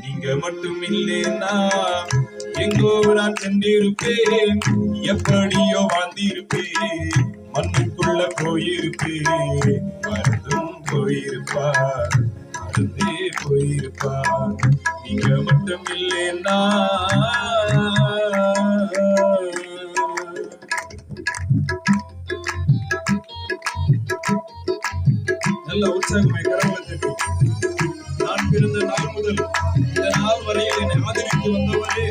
நீங்க மட்டும் இல்லைன்னா எங்கோ நான் சென்றிருப்பேன், எப்படியோ வாழ்ந்திருப்பேன், மண்ணுக்குள்ள போயிருப்பேன், மறந்தும் போயிருப்பார், மறந்தே போயிருப்பார். நீங்க மட்டும் இல்லைன்னா நல்ல உற்சாகமாய் கரங்களை தட்டி, நான் பிறந்த நாள் முதல் இந்த நாள் வரையில் என்னை ஆதரித்து வந்தவரே